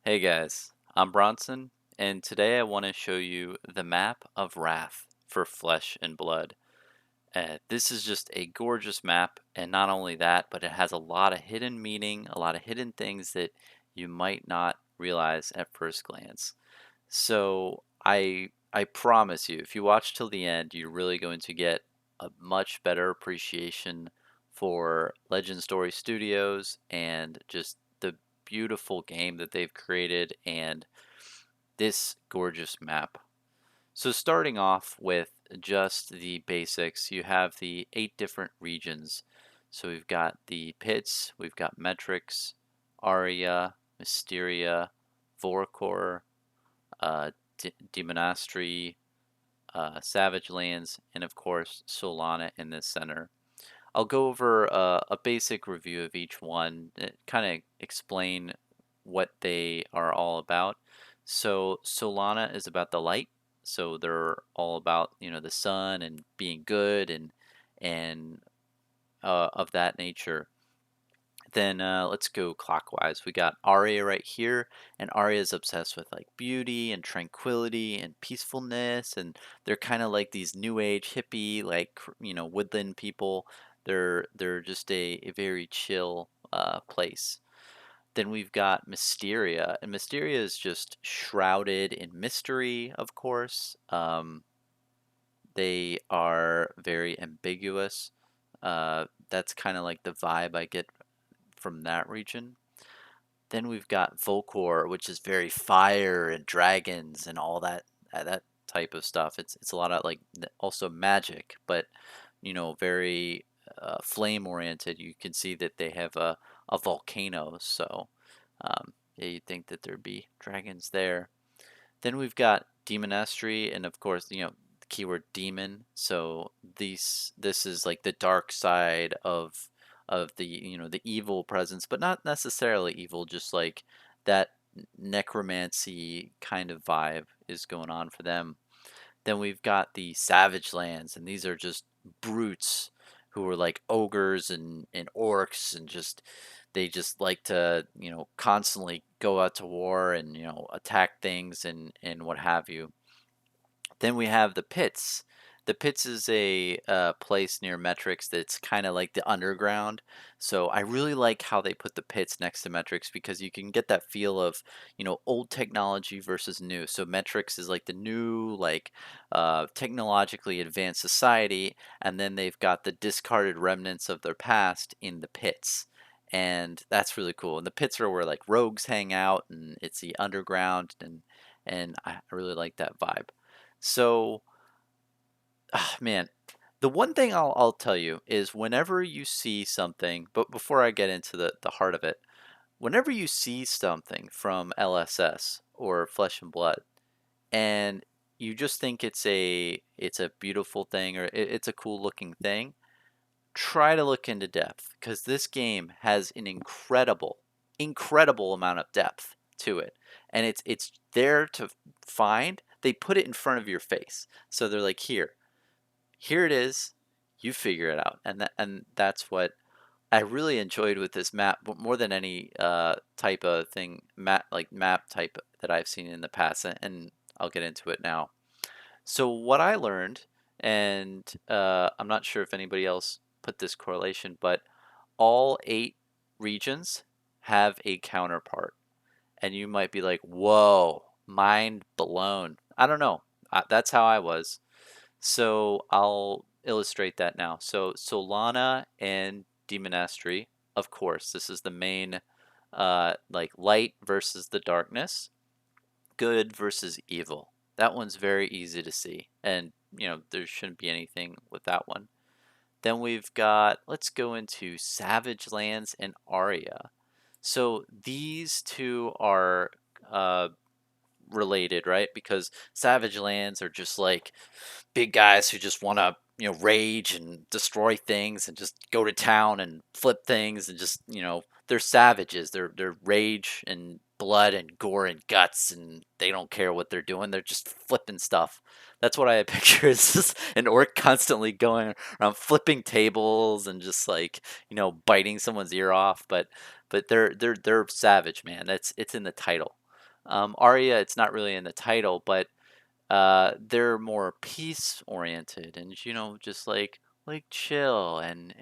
Hey guys, I'm Bronson, and today I want to show you the map of Wrath for Flesh and Blood. This is just a gorgeous map, and not only that, but it has a lot of hidden meaning, a lot of hidden things that you might not realize at first glance. So I promise you, if you watch till the end, you're really going to get a much better appreciation for Legend Story Studios and just the beautiful game that they've created and this gorgeous map. So starting off with just the basics, you have the 8 different regions. So we've got the pits, we've got metrics, Aria, Mysteria, Volkor, Demonastry, Savage Lands, and of course Solana in the center. I'll go over a basic review of each one, kind of explain what they are all about. So Solana is about the light, so they're all about the sun and being good and of that nature. Then let's go clockwise. We got Arya right here, and Arya is obsessed with like beauty and tranquility and peacefulness, and they're kind of like these new age hippie, like woodland people. They're just a very chill place. Then we've got Mysteria, and Mysteria is just shrouded in mystery, of course. They are very ambiguous. That's kind of like the vibe I get from that region. Then we've got Volkor, which is very fire and dragons and all that type of stuff. It's a lot of like also magic, but very flame oriented. You can see that they have a volcano, so yeah, you'd think that there'd be dragons there. Then we've got demonestry, and of course, the keyword demon. So this is like the dark side of the the evil presence, but not necessarily evil, just like that necromancy kind of vibe is going on for them. Then we've got the savage lands, and these are just brutes who are like ogres and orcs and just they just like to constantly go out to war and attack things and what have you. Then we have the pits. The pits is a place near Metrics that's kind of like the underground. So I really like how they put the pits next to Metrics because you can get that feel of, old technology versus new. So Metrics is like the new, like technologically advanced society, and then they've got the discarded remnants of their past in the pits. And that's really cool. And the pits are where like rogues hang out, and it's the underground, and I really like that vibe. So, man, the one thing I'll tell you is whenever you see something, but before I get into the heart of it, whenever you see something from LSS or Flesh and Blood, and you just think it's a beautiful thing or it's a cool looking thing, try to look into depth because this game has an incredible amount of depth to it, and it's there to find. They put it in front of your face, so they're like, here it is, you figure it out, and that's what I really enjoyed with this map, but more than any type of thing, map type that I've seen in the past, and I'll get into it now. So what I learned, and I'm not sure if anybody else put this correlation, but all 8 regions have a counterpart. And you might be like, whoa, mind blown. I don't know. That's how I was. So I'll illustrate that now. So Solana and Demonastry, of course, this is the main like light versus the darkness, good versus evil. That one's very easy to see, and there shouldn't be anything with that one. Then we've got, let's go into Savage Lands and Aria. So these two are uh, related, right? Because Savage Lands are just like big guys who just want to rage and destroy things and just go to town and flip things and just they're savages. They're rage and blood and gore and guts, and they don't care what they're doing. They're just flipping stuff. That's what I picture. It's just an orc constantly going around flipping tables and just like biting someone's ear off. But they're savage, man. It's in the title. Aria, it's not really in the title, but they're more peace oriented and just like chill and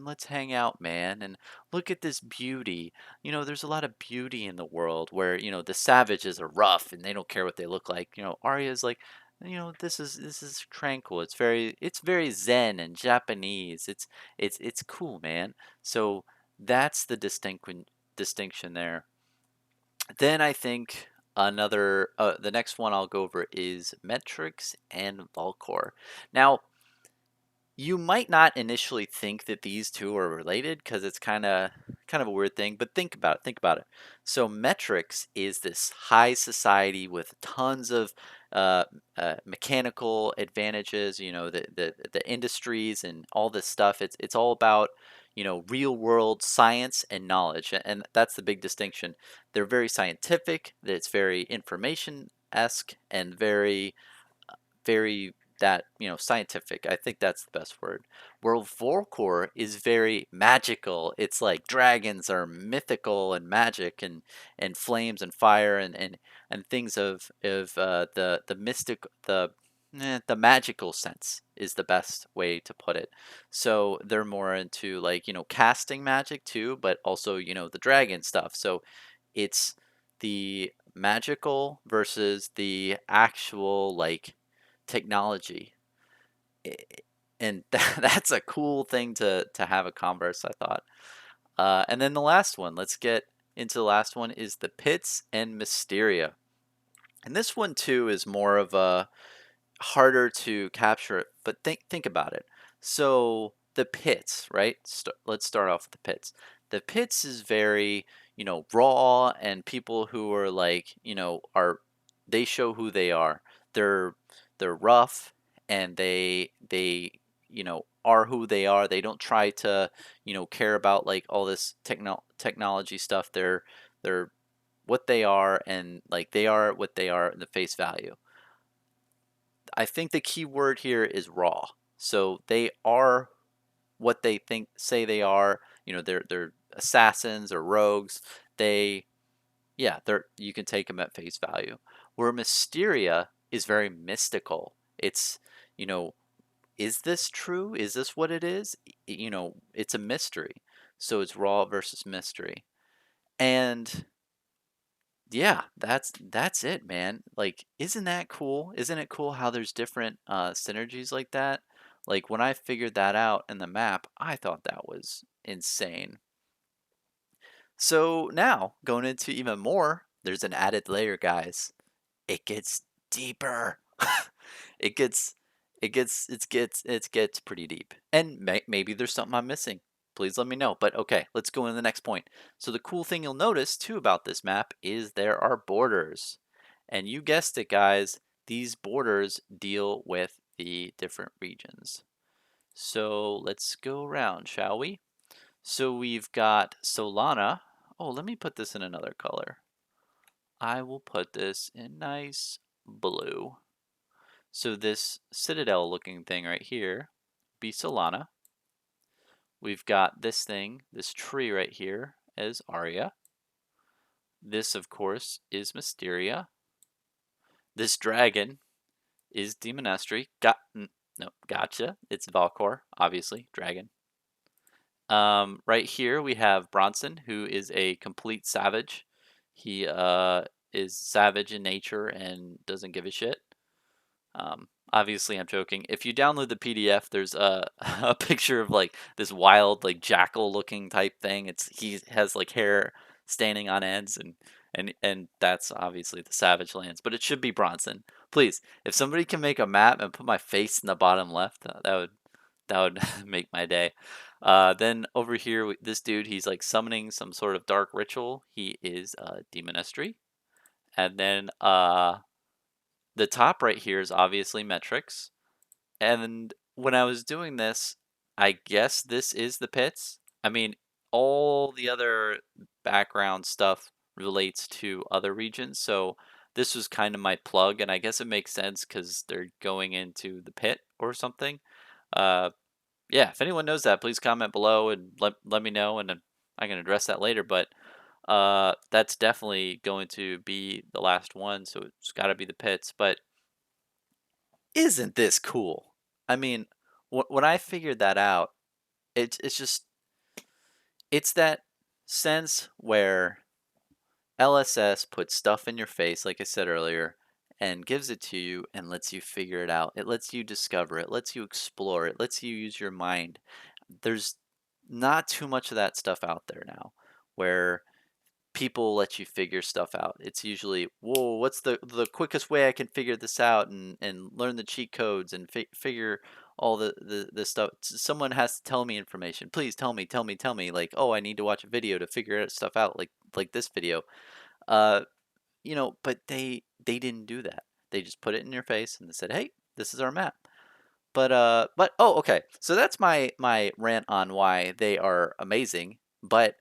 let's hang out, man, and look at this beauty. There's a lot of beauty in the world where the savages are rough and they don't care what they look like. Arya's like, this is tranquil. It's very zen and Japanese. It's cool, man. So that's the distinction there. Then I think the next one I'll go over is metrics and Volkor. Now, you might not initially think that these two are related because it's kind of a weird thing, but think about it. Think about it. So metrics is this high society with tons of uh, mechanical advantages. The industries and all this stuff. It's all about real world science and knowledge, and that's the big distinction. They're very scientific. That it's very information esque and very that scientific. I think that's the best word. World Volkor is very magical. It's like dragons are mythical and magic and flames and fire and things of the mystic the magical sense is the best way to put it. So they're more into like casting magic too, but also the dragon stuff. So it's the magical versus the actual like technology. And that's a cool thing to have a converse, I thought. And then the last one, let's get into the last one, is the pits and Mysteria. And this one too is more of a harder to capture, but think about it. So the pits, right? Let's start off with the pits. The pits is very raw, and people who are like are they show who they are. They're they're rough, and they are who they are. They don't try to care about like all this technology stuff. They're what they are, and like they are what they are in the face value. I think the key word here is raw. So they are what they say they are. They're assassins or rogues. They they're you can take them at face value. Where Mysteria is very mystical. It's you know, is this true? Is this what it is? It's a mystery. So it's raw versus mystery. And yeah, that's it, man. Like, isn't that cool? Isn't it cool how there's different synergies like that? Like when I figured that out in the map, I thought that was insane. So now, going into even more, there's an added layer, guys. It gets deeper. it gets it gets pretty deep. And maybe there's something I'm missing. Please let me know. But okay, let's go into the next point. So the cool thing you'll notice too about this map is there are borders. And you guessed it, guys, these borders deal with the different regions. So let's go around, shall we? So we've got Solana. Oh, let me put this in another color. I will put this in nice blue. So this citadel looking thing right here be Solana. We've got this thing, this tree right here as Aria. This, of course, is Mysteria. This dragon is Demonestry. No, gotcha. It's Volkor, obviously, dragon. Right here we have Bronson, who is a complete savage. He is savage in nature and doesn't give a shit. Obviously, I'm joking. If you download the PDF, there's a a picture of like this wild, like jackal looking type thing. He has like hair standing on ends, and that's obviously the Savage Lands. But it should be Bronson. Please, if somebody can make a map and put my face in the bottom left, that would make my day. Then over here, this dude, he's like summoning some sort of dark ritual. He is Demonestry, and then the top right here is obviously metrics. And when I was doing this, I guess this is the pits. I mean, all the other background stuff relates to other regions. So this was kind of my plug, and I guess it makes sense because they're going into the pit or something. Uh, yeah, if anyone knows that, please comment below and let me know, and then I can address that later. But That's definitely going to be the last one, so it's got to be the pits. But isn't this cool? I mean, when I figured that out, it's just it's that sense where LSS puts stuff in your face, like I said earlier, and gives it to you and lets you figure it out. It lets you discover it, lets you explore it, lets you use your mind. There's not too much of that stuff out there now where people let you figure stuff out. It's usually, whoa, what's the quickest way I can figure this out and learn the cheat codes and figure all the stuff. Someone has to tell me information. Please tell me. Like, oh, I need to watch a video to figure stuff out, like this video. Uh, but they didn't do that. They just put it in your face and they said, hey, this is our map. But oh, okay. So that's my rant on why they are amazing. But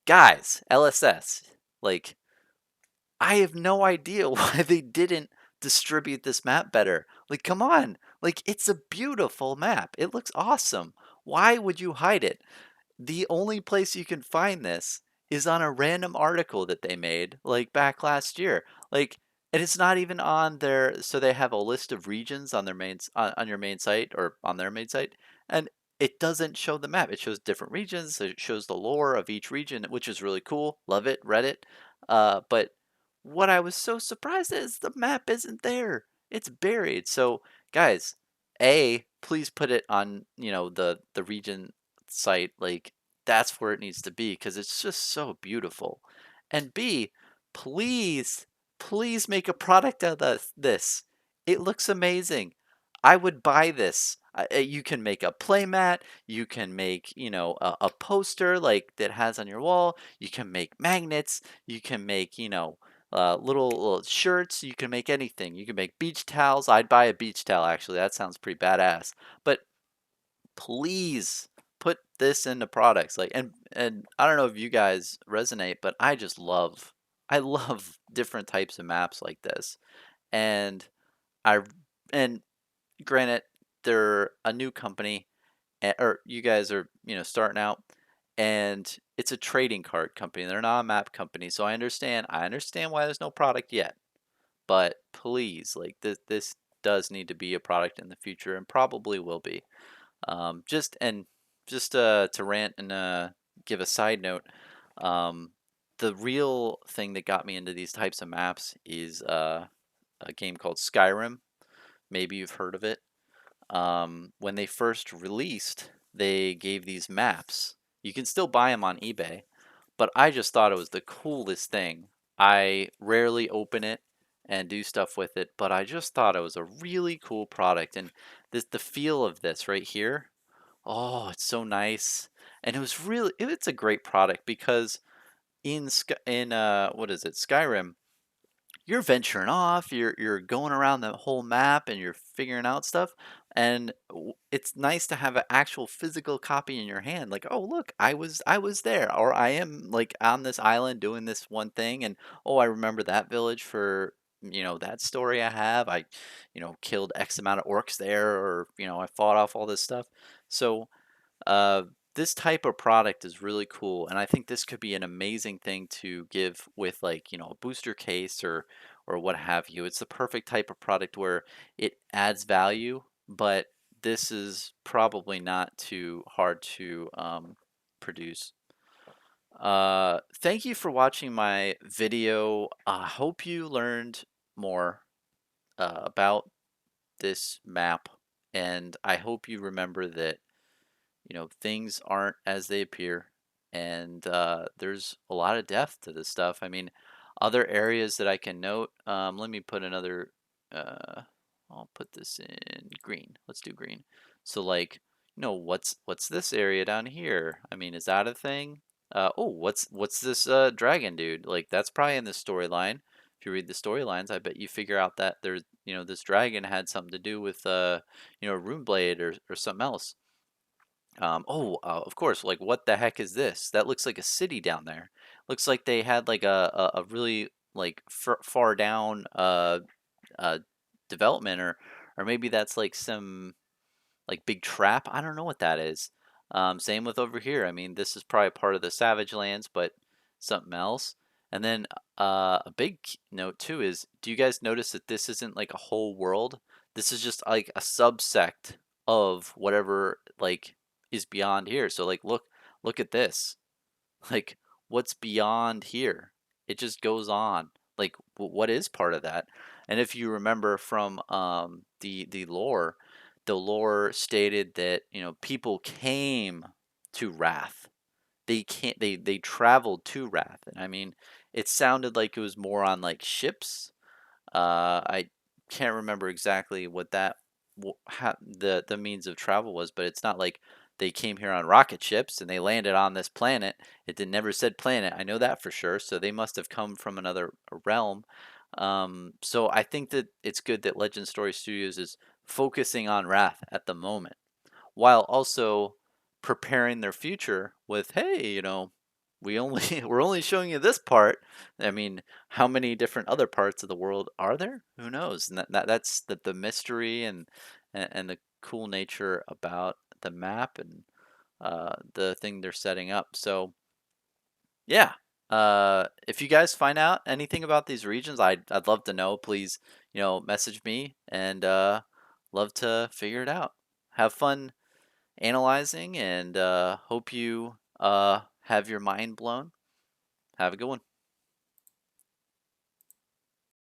guys, LSS, like I have no idea why they didn't distribute this map better. Like, come on. Like, it's a beautiful map. It looks awesome. Why would you hide it? The only place you can find this is on a random article that they made like back last year. Like, and it's not even on their, so they have a list of regions on their on your main site or on their main site, and it doesn't show the map. It shows different regions. So it shows the lore of each region, which is really cool. Love it. Read it. But what I was so surprised at is the map isn't there. It's buried. So guys, please put it on, the region site. Like, that's where it needs to be because it's just so beautiful. And B, please, please make a product out of this. It looks amazing. I would buy this. You can make a playmat. You can make, a poster like that has on your wall. You can make magnets. You can make, little shirts. You can make anything. You can make beach towels. I'd buy a beach towel actually. That sounds pretty badass. But please put this into products and I don't know if you guys resonate, but I love different types of maps like this. And I and granted they're a new company, or you guys are, starting out, and it's a trading card company. They're not a map company. So I understand why there's no product yet. But please, like this does need to be a product in the future and probably will be. Just to rant and give a side note, um, the real thing that got me into these types of maps is a game called Skyrim. Maybe you've heard of it. When they first released, they gave these maps. You can still buy them on eBay, but I just thought it was the coolest thing. I rarely open it and do stuff with it, but I just thought it was a really cool product. And the feel of this right here, oh, it's so nice. And it's a great product because in what is it, Skyrim, you're venturing off, you're going around the whole map and you're figuring out stuff. And it's nice to have an actual physical copy in your hand. Like, oh, look, I was there, or I am like on this island doing this one thing, and oh, I remember that village for that story I have. I killed X amount of orcs there, or I fought off all this stuff. So uh, this type of product is really cool, and I think this could be an amazing thing to give with like a booster case or what have you. It's the perfect type of product where it adds value, but this is probably not too hard to produce. Thank you for watching my video. I hope you learned more about this map, and I hope you remember that things aren't as they appear, and there's a lot of depth to this stuff. I mean, other areas that I can note. Let me put another. Uh, I'll put this in green. Let's do green. So like, what's this area down here? I mean, is that a thing? Oh, what's this dragon dude? Like that's probably in the storyline. If you read the storylines, I bet you figure out that there's this dragon had something to do with Runeblade or something else. Of course, like what the heck is this? That looks like a city down there. Looks like they had like a really like far down uh development, or maybe that's like some like big trap. I don't know what that is. Same with over here. I mean, this is probably part of the Savage Lands, but something else. And then a big note too is, do you guys notice that this isn't like a whole world? This is just like a subsect of whatever like is beyond here. So like look at this. Like, what's beyond here? It just goes on. Like, what is part of that? And if you remember from the lore stated that people came to Wrath. They traveled to Wrath, and I mean, it sounded like it was more on like ships. I can't remember exactly what that how the means of travel was, but it's not like they came here on rocket ships and they landed on this planet. Never said planet. I know that for sure. So they must have come from another realm. So I think that it's good that Legend Story Studios is focusing on Wrath at the moment, while also preparing their future with, hey, we're only showing you this part. I mean, how many different other parts of the world are there? Who knows? And that's the mystery and the cool nature about the map and the thing they're setting up. So yeah, if you guys find out anything about these regions, I'd love to know. Please, message me and love to figure it out. Have fun analyzing, and hope you have your mind blown. Have a good one.